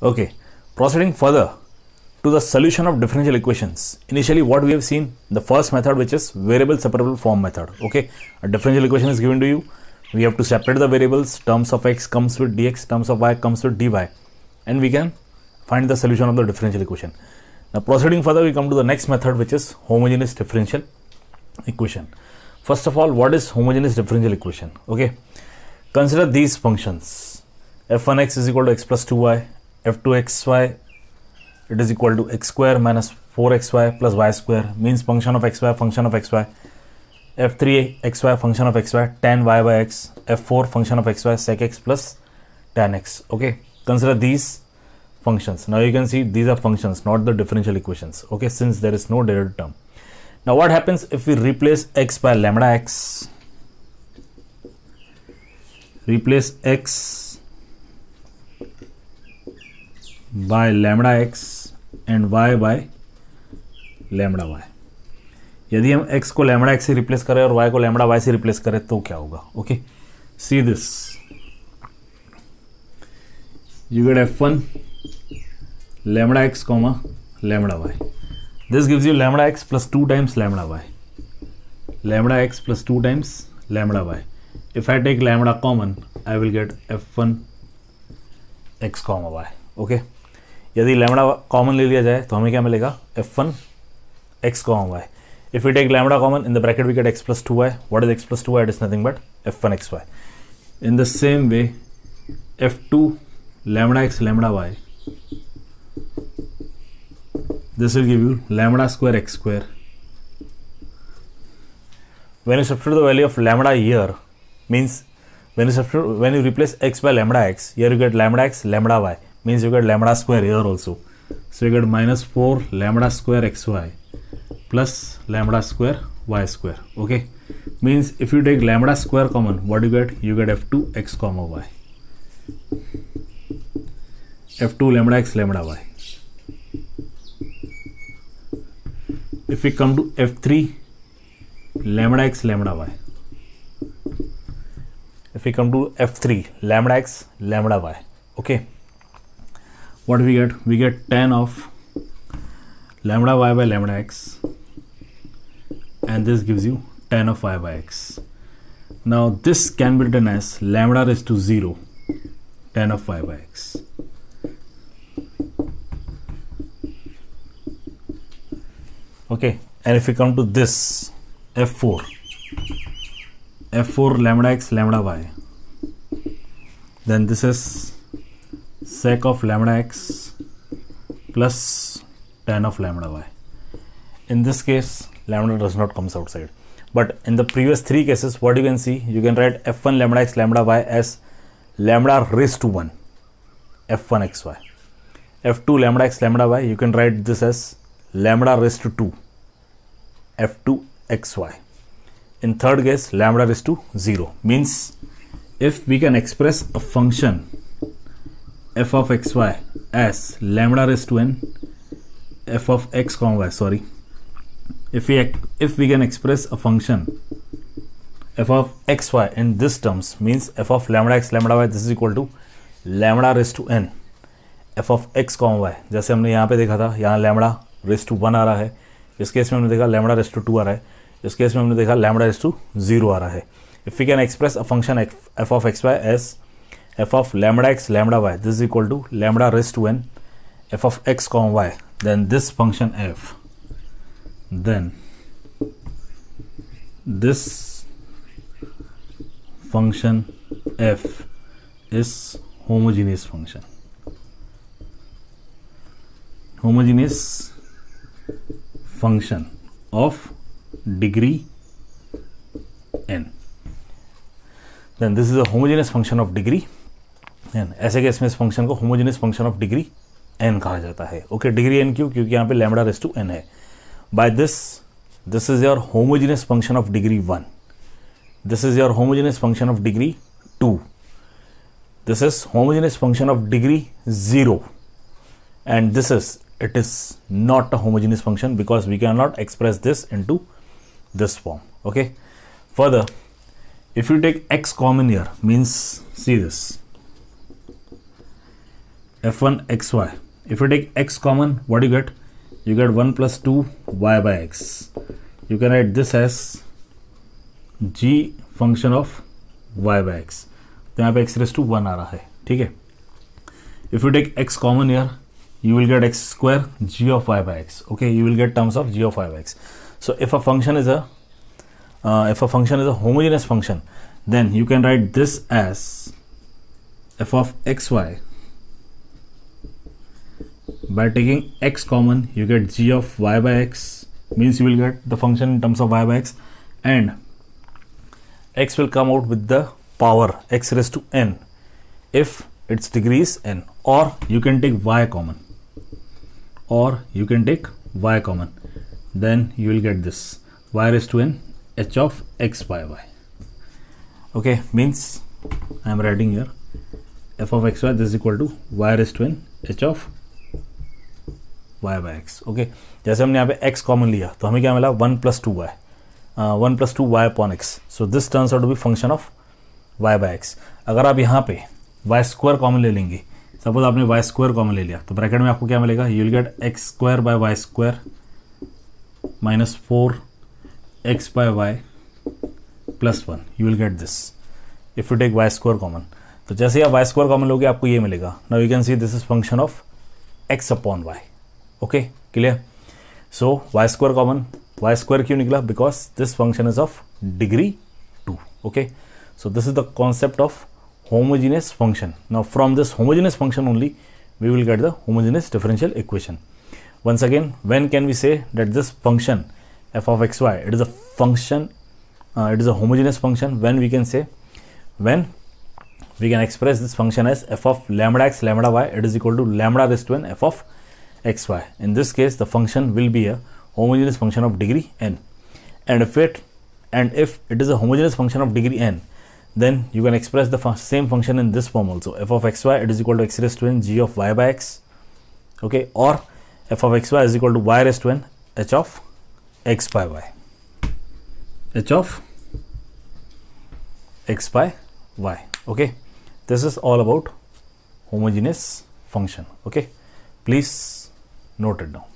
Okay, proceeding further to the solution of differential equations. Initially, what we have seen, the first method, which is variable separable form method. Okay, a differential equation is given to you. We have to separate the variables. Terms of x comes with dx, terms of y comes with dy, and we can find the solution of the differential equation. Now, proceeding further, we come to the next method, which is homogeneous differential equation. First of all, what is homogeneous differential equation? Okay, consider these functions. f1x is equal to x plus 2y, f2xy it is equal to x square minus 4xy plus y square, means function of xy, function of xy. f3xy function of xy, tan y by x. f4 function of xy, sec x plus tan x. Okay, consider these functions. Now you can see these are functions, not the differential equations. Okay, since there is no derivative term. Now what happens if we replace x by lambda x? Replace x by lambda x and y by lambda y. यदि हम x को lambda x से replace करें और y को lambda y से replace करें तो क्या होगा? Okay, see this, you get f1 lambda x comma lambda y. This gives you lambda x plus 2 times lambda y. Lambda x plus 2 times lambda y. If I take lambda common, I will get f1 x comma y. Okay. यदि lambda common ले लिया जाए तो हमें क्या मिलेगा? f1 x comma y. If we take lambda common, in the bracket we get x plus 2y. What is x plus 2y? It is nothing but f1 xy. In the same way, f2 lambda x lambda y, this will give you lambda square x square. When you substitute the value of lambda here, means when you replace x by lambda x, here you get lambda x lambda y, means you get lambda square here also. So you get minus 4 lambda square xy plus lambda square y square. Okay, means if you take lambda square common, what you get? You get f2 x comma y. f2 lambda x lambda y. If we come to f3 lambda x lambda y, if we come to f3 lambda x lambda y, okay, what do we get? We get tan of lambda y by lambda x, and this gives you tan of y by x. Now this can be written as lambda raised to 0 tan of y by x. Okay, and if we come to this f4 lambda x lambda y, then this is sec of lambda x plus tan of lambda y. In this case, lambda does not comes outside, but in the previous three cases, what you can see, you can write f1 lambda x lambda y as lambda raised to 1 f1 xy. f2 lambda x lambda y, you can write this as lambda raised to 2 f2 xy. In third case, lambda raised to 0, means if we can express a function f of xy as lambda raised to n f of x comma y, sorry, if we can express a function f of xy in this terms, means f of lambda x lambda y, this is equal to lambda raised to n f of x comma y. जैसे हमने यहाँ पे देखा था, यहाँ lambda raised to 1 आ रहा है, इस केस में हमने देखा lambda raised to 2 आ रहा है, इस केस में हमने देखा lambda raised to 0 आ रहा है. If we can express a function f of xy as f of lambda x lambda y, this is equal to lambda raised to n f of x comma y, then this function f, then this function f is homogeneous function. Homogeneous function of degree n. Then this is a homogeneous function of degree n. ऐसे case में इस function को homogeneous function of degree n कहा जाता है. Okay, degree n क्यों? क्योंकि यहाँ पे lambda raised to n है. By this is your homogeneous function of degree 1. This is your homogeneous function of degree 2. This is homogeneous function of degree 0. And it is not a homogeneous function because we cannot express this into this form. Okay. Further, if you take x common here, means see this, f1 xy. If you take x common, what do you get? You get 1 plus 2 y by x. You can write this as g function of y by x. तो यहाँ पे x raised to 1 आ रहा है, ठीक है. If you take x common here, you will get x square g of y by x. Okay, you will get terms of g of y by x. So if a function is a homogeneous function, then you can write this as f of xy. By taking x common, you get g of y by x, means you will get the function in terms of y by x, and x will come out with the power x raised to n if its degree is n. Or you can take y common, then you will get this y raised to n h of x by y. Okay, means I am writing here f of xy, this is equal to y raised to n h of y by x. Okay, जैसे हमने यहाँ पे x common लिया तो हमें क्या मिला? 1 plus 2y upon x. So this turns out to be function of y by x. अगर आप यहाँ पे y स्क्वायर कॉमन ले लेंगे, सपोज आपने y स्क्वायर कॉमन ले लिया, तो ब्रैकेट में आपको क्या मिलेगा? You will get x square by y square minus 4x बाय y plus 1. You will get this if you take y square common. तो जैसे ही आप y स्क्वायर कॉमन लोगे आपको ये मिलेगा. Now you can see this is function of x upon y. Okay, clear? So y square common, y square क्यों निकला? Because this function is of degree 2. Okay, so this is the concept of homogeneous function. Now from this homogeneous function only we will get the homogeneous differential equation. Once again, when can we say that this function f of xy, it is a function, it is a homogeneous function? When we can say, when we can express this function as f of lambda x lambda y, it is equal to lambda raised to n f of xy. In this case the function will be a homogeneous function of degree n, and if it is a homogeneous function of degree n, then you can express the same function in this form also. F of xy, it is equal to x raised to n g of y by x. Okay, or f of xy is equal to y raised to n h of x by y. H of x by y. Okay, this is all about homogeneous function. Okay, please note it down.